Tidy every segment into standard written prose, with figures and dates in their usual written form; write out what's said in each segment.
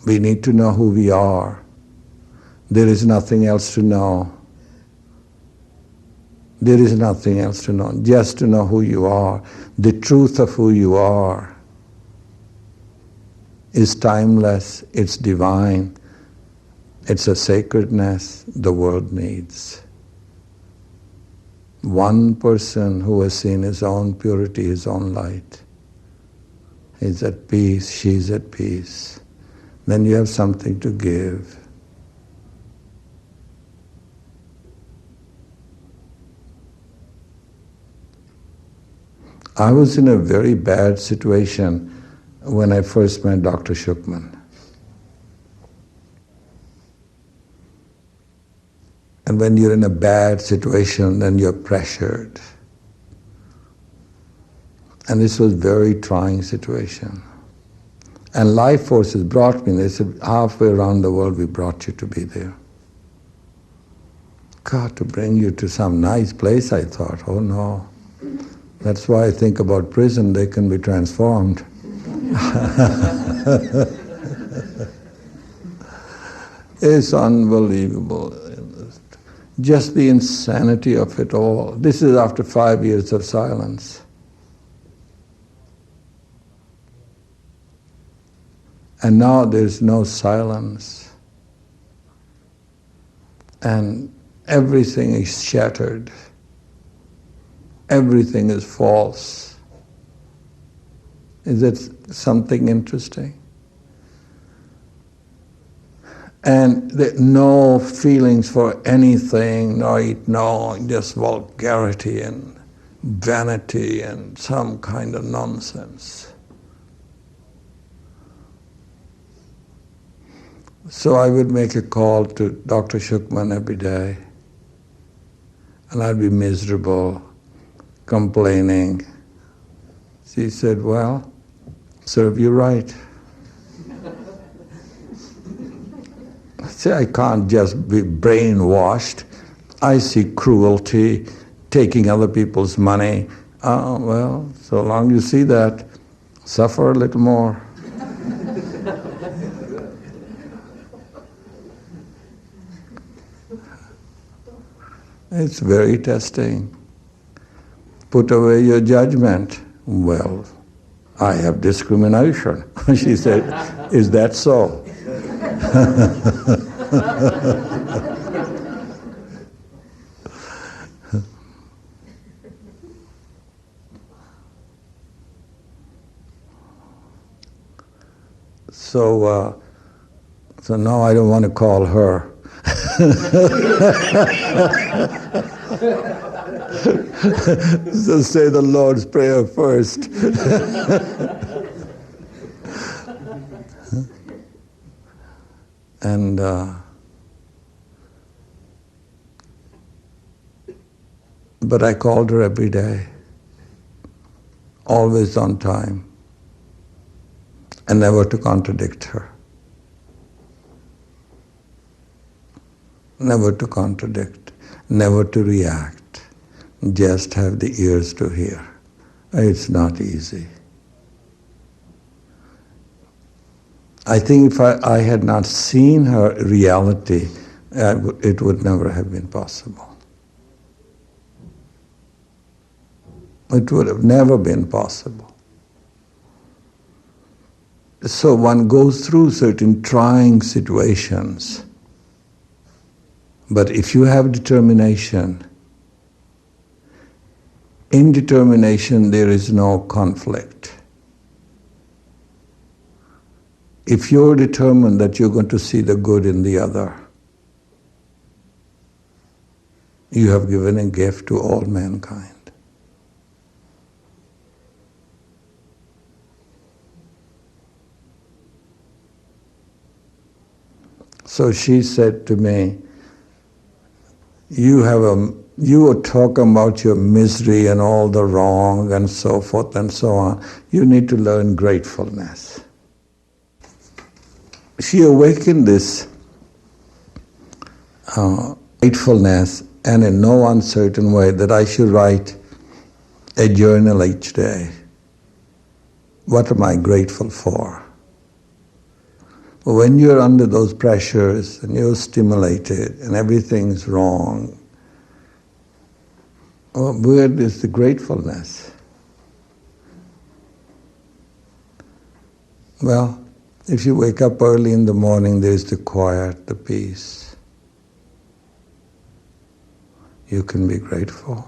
We need to know who we are. There is nothing else to know. There is nothing else to know, just to know who you are. The truth of who you are is timeless, it's divine, it's a sacredness the world needs. One person who has seen his own purity, his own light, is at peace, she's at peace. Then you have something to give. I was in a very bad situation when I first met Dr. Shukman. And when you're in a bad situation, then you're pressured. And this was a very trying situation. And life forces brought me. They said, halfway around the world we brought you to be there. God, to bring you to some nice place, I thought, oh no. That's why I think about prison, they can be transformed. It's unbelievable. Just the insanity of it all. This is after 5 years of silence. And now there's no silence. And everything is shattered. Everything is false. Is it something interesting? And no feelings for anything, no, just vulgarity and vanity and some kind of nonsense. So I would make a call to Dr. Shukman every day, and I'd be miserable, complaining. She said, well, serve you right. I say, I can't just be brainwashed. I see cruelty, taking other people's money. Well, so long you see that, suffer a little more. It's very testing. Put away your judgment. Well, I have discrimination. She said, is that so? So now I don't want to call her. So say the Lord's Prayer first. And but I called her every day, always on time, and never to contradict her. Never to contradict, never to react, just have the ears to hear. It's not easy. I think if I had not seen her reality, it would never have been possible. It would have never been possible. So one goes through certain trying situations. But if you have determination, in determination there is no conflict. If you're determined that you're going to see the good in the other, you have given a gift to all mankind. So she said to me, you were talking about your misery and all the wrong and so forth and so on. You need to learn gratefulness. She awakened this gratefulness, and in no uncertain way that I should write a journal each day. What am I grateful for? When you're under those pressures and you're stimulated and everything's wrong, where is the gratefulness? Well, if you wake up early in the morning, there's the quiet, the peace. You can be grateful.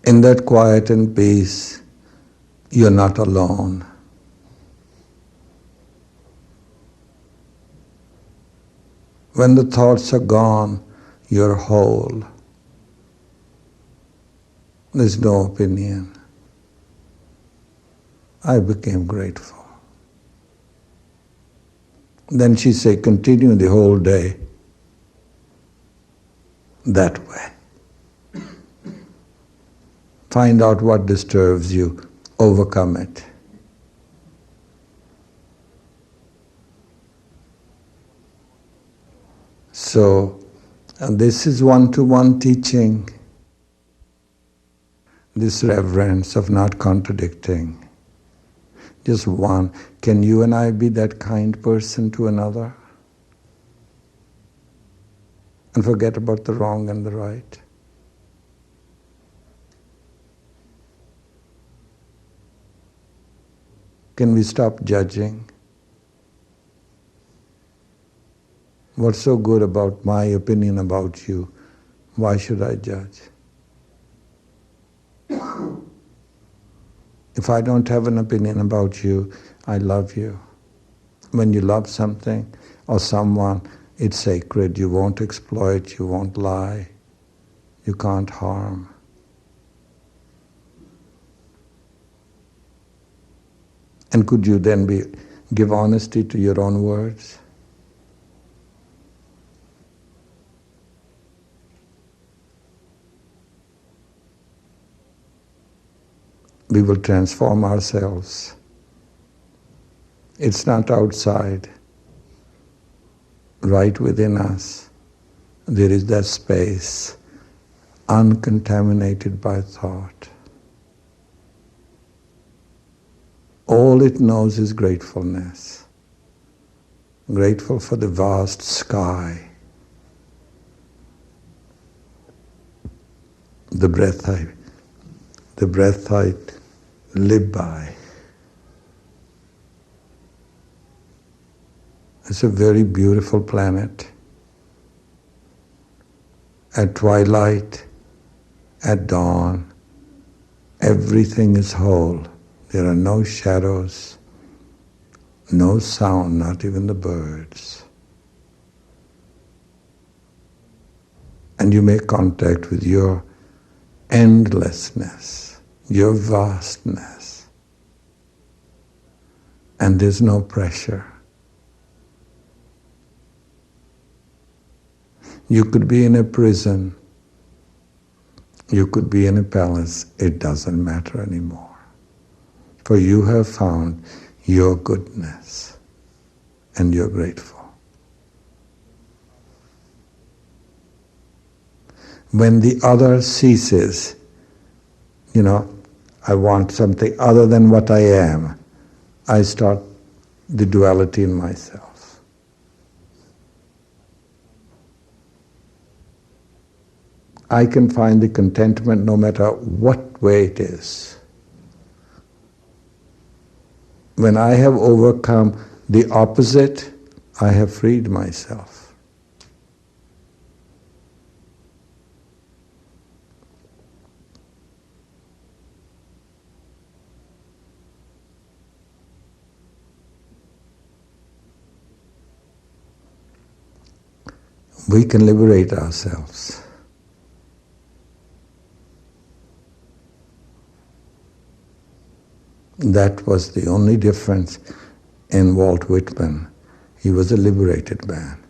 In that quiet and peace, you're not alone. When the thoughts are gone, you're whole. There's no opinion. I became grateful. Then she said, continue the whole day that way. Find out what disturbs you, overcome it. So, this is one-to-one teaching, this reverence of not contradicting. Just one. Can you and I be that kind person to another? And forget about the wrong and the right? Can we stop judging? What's so good about my opinion about you? Why should I judge? If I don't have an opinion about you, I love you. When you love something or someone, it's sacred. You won't exploit, you won't lie, you can't harm. And could you then give honesty to your own words? We will transform ourselves. It's not outside. Right within us, there is that space, uncontaminated by thought. All it knows is gratefulness. Grateful for the vast sky, the breath I live by. It's a very beautiful planet. At twilight, at dawn, everything is whole. There are no shadows, no sound, not even the birds. And you make contact with your endlessness, your vastness. And there's no pressure. You could be in a prison, you could be in a palace, it doesn't matter anymore. For you have found your goodness and you're grateful. When the other ceases, I want something other than what I am, I start the duality in myself. I can find the contentment no matter what way it is. When I have overcome the opposite, I have freed myself. We can liberate ourselves. That was the only difference in Walt Whitman. He was a liberated man.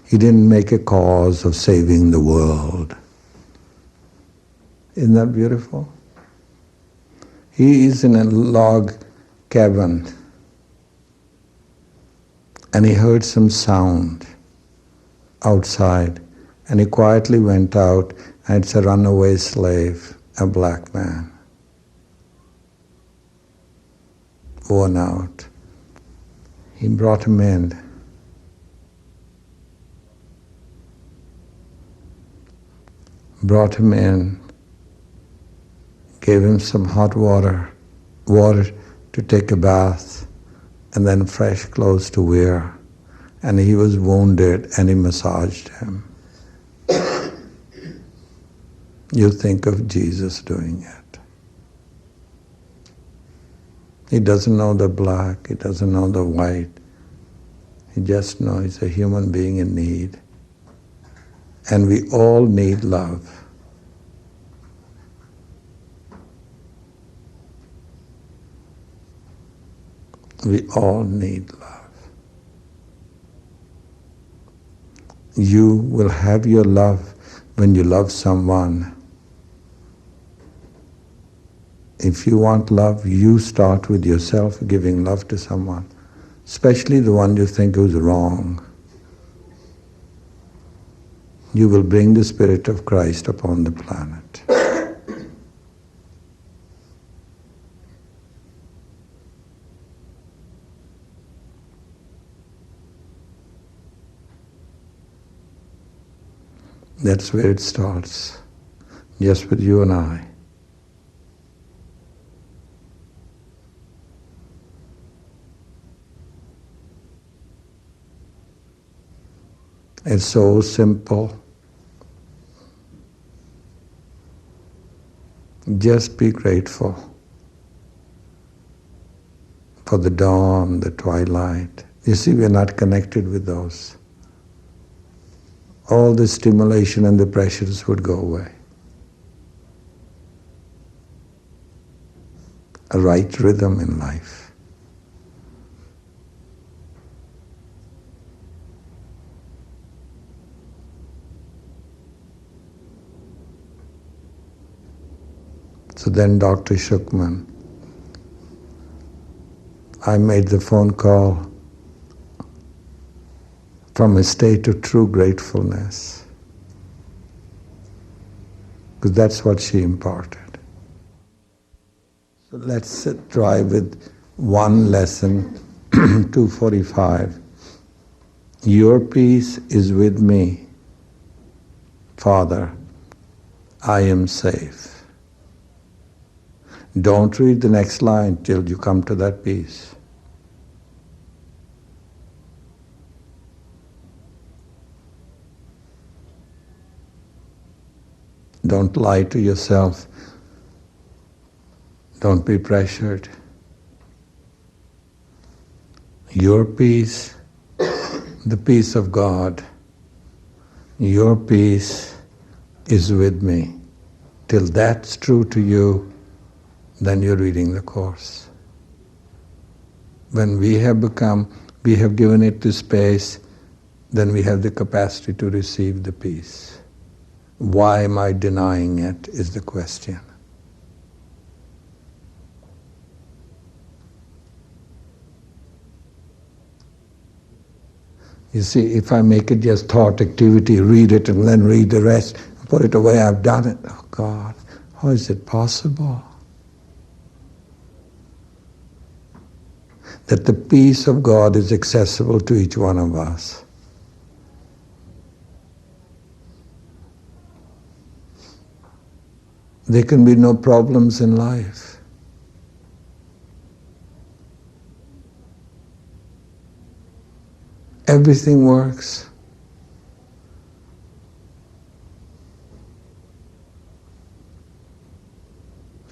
He didn't make a cause of saving the world. Isn't that beautiful? He is in a log cabin and he heard some sound outside and he quietly went out And it's a runaway slave, a black man, worn out. He brought him in. Brought him in, gave him some hot water to take a bath, and then fresh clothes to wear. And he was wounded, and he massaged him. You think of Jesus doing it. He doesn't know the black, he doesn't know the white. He just knows he's a human being in need. And we all need love. We all need love. You will have your love when you love someone. If you want love, you start with yourself giving love to someone, especially the one you think is wrong. You will bring the Spirit of Christ upon the planet. That's where it starts, just with you and I. It's so simple. Just be grateful for the dawn, the twilight. You see, we're not connected with those. All the stimulation and the pressures would go away. A right rhythm in life. So then Dr. Shukman, I made the phone call from a state of true gratefulness, because that's what she imparted. So let's try with one lesson, 245. Your peace is with me, Father, I am safe. Don't read the next line till you come to that peace. Don't lie to yourself. Don't be pressured. Your peace, the peace of God, your peace is with me. Till that's true to you, then you're reading the Course. When we have given it the space, then we have the capacity to receive the peace. Why am I denying it is the question. You see, if I make it just thought activity, read it and then read the rest, put it away, I've done it. Oh God, how is it possible that the peace of God is accessible to each one of us? There can be no problems in life. Everything works.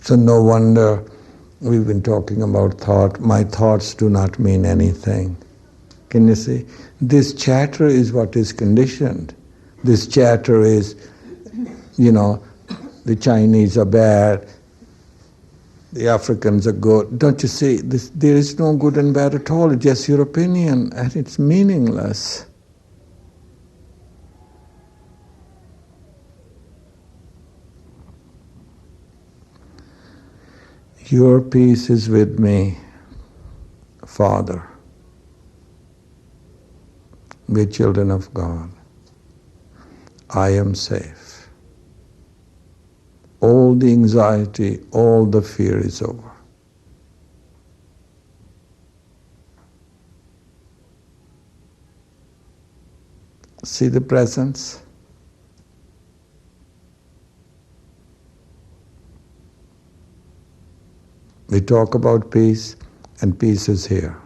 So no wonder we've been talking about thought. My thoughts do not mean anything. Can you see? This chatter is what is conditioned. This chatter is, the Chinese are bad, the Africans are good. Don't you see? There is no good and bad at all. It's just your opinion, and it's meaningless. Your peace is with me, Father. We're children of God. I am safe. all the anxiety, all the fear is over. See the presence? We talk about peace, and peace is here.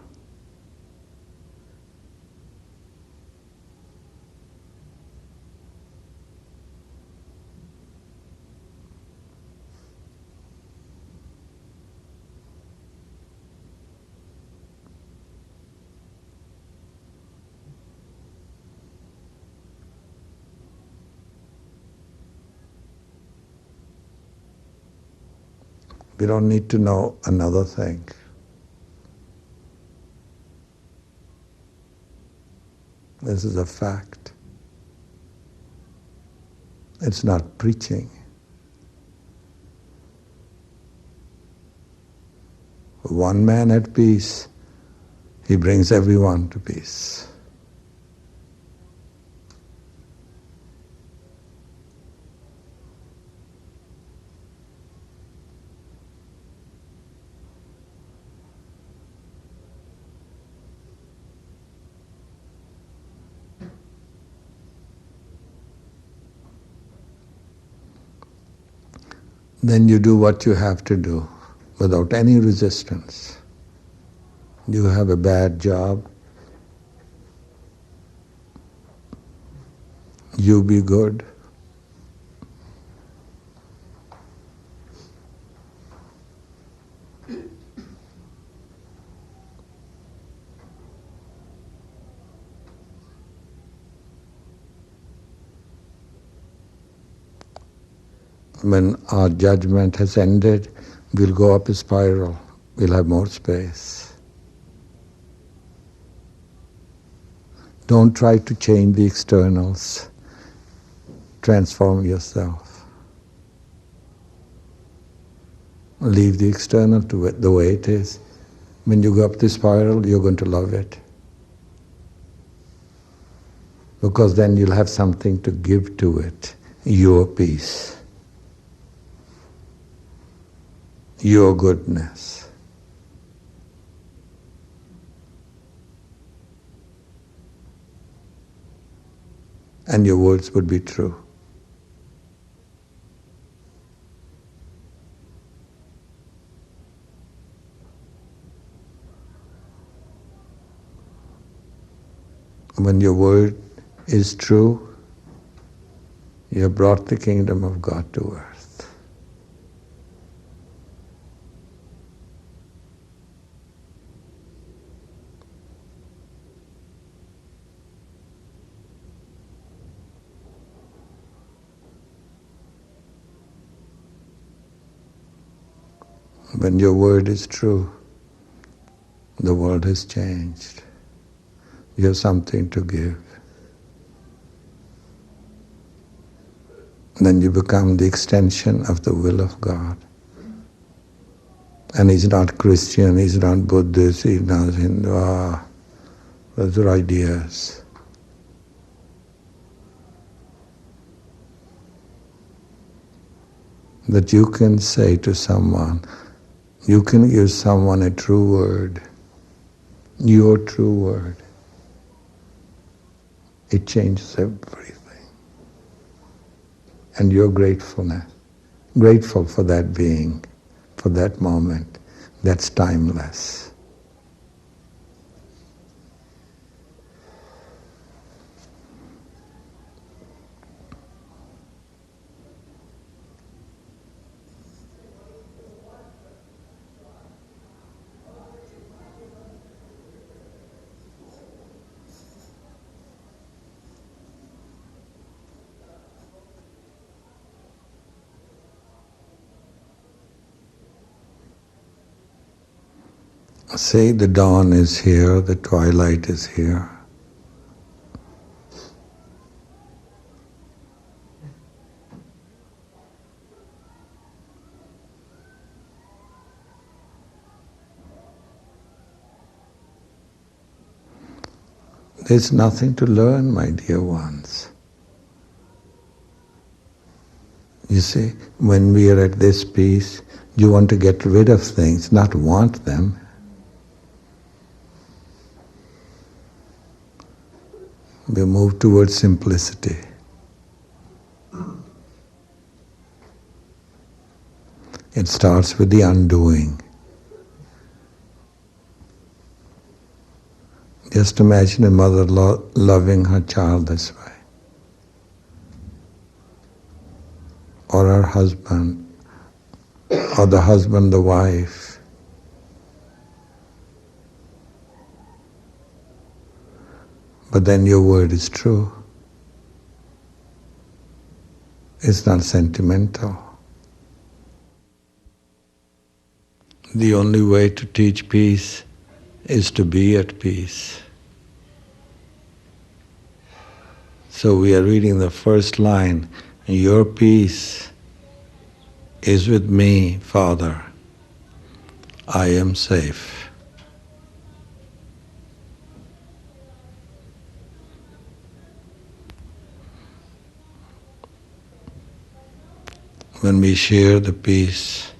We don't need to know another thing. This is a fact. It's not preaching. One man at peace, he brings everyone to peace. Then you do what you have to do without any resistance. You have a bad job, you be good. When our judgment has ended, we'll go up a spiral. We'll have more space. Don't try to change the externals. Transform yourself. Leave the external to it the way it is. When you go up the spiral, you're going to love it. Because then you'll have something to give to it. Your peace. Your goodness. And your words would be true. When your word is true, you have brought the kingdom of God to earth. When your word is true, the world has changed. You have something to give. Then you become the extension of the will of God. And he's not Christian, he's not Buddhist, he's not Hindu. Those are ideas. That you can say to someone, you can give someone a true word, your true word. It changes everything. And your gratefulness, grateful for that being, for that moment, that's timeless. Say the dawn is here, the twilight is here. There's nothing to learn, my dear ones. You see, when we are at this peace, you want to get rid of things, not want them. We move towards simplicity. It starts with the undoing. Just imagine a mother loving her child this way. Or her husband, or the husband, the wife. But then your word is true. It's not sentimental. The only way to teach peace is to be at peace. So we are reading the first line, your peace is with me, Father. I am safe. When we share the peace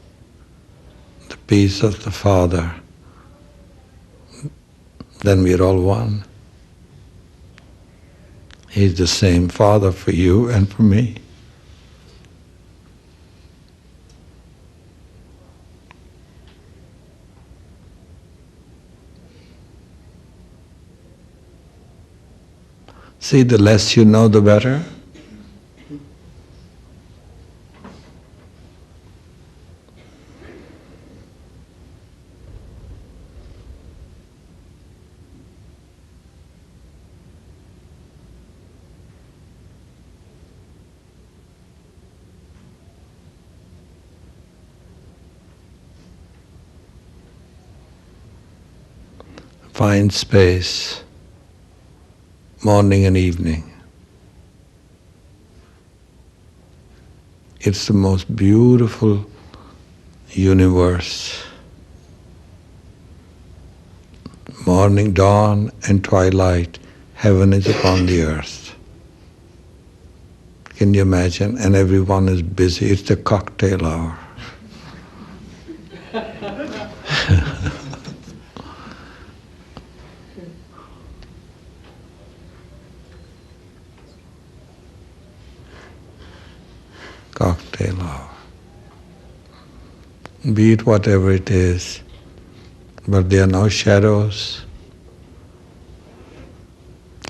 of the Father, then we are all one. He's the same Father for you and for me. See, the less you know, the better. Find space, morning and evening. It's the most beautiful universe. Morning, dawn and twilight, heaven is upon the earth. Can you imagine? And everyone is busy. It's the cocktail hour. Cocktail hour. Be it whatever it is, but there are no shadows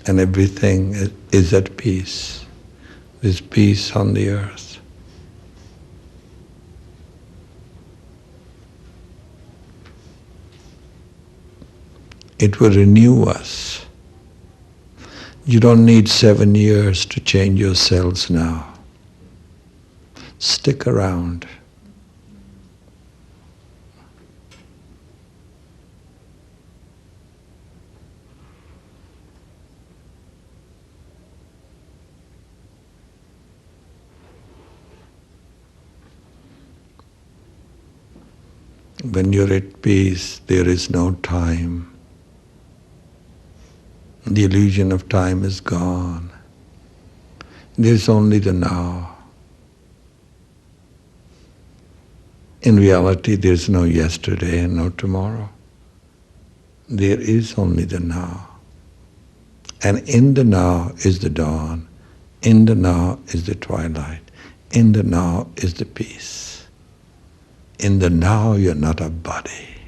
and everything is at peace. There's peace on the earth. It will renew us. You don't need 7 years to change your cells now. Stick around. When you're at peace, there is no time. The illusion of time is gone. There's only the now. In reality, there's no yesterday and no tomorrow. There is only the now. And in the now is the dawn. In the now is the twilight. In the now is the peace. In the now, you're not a body.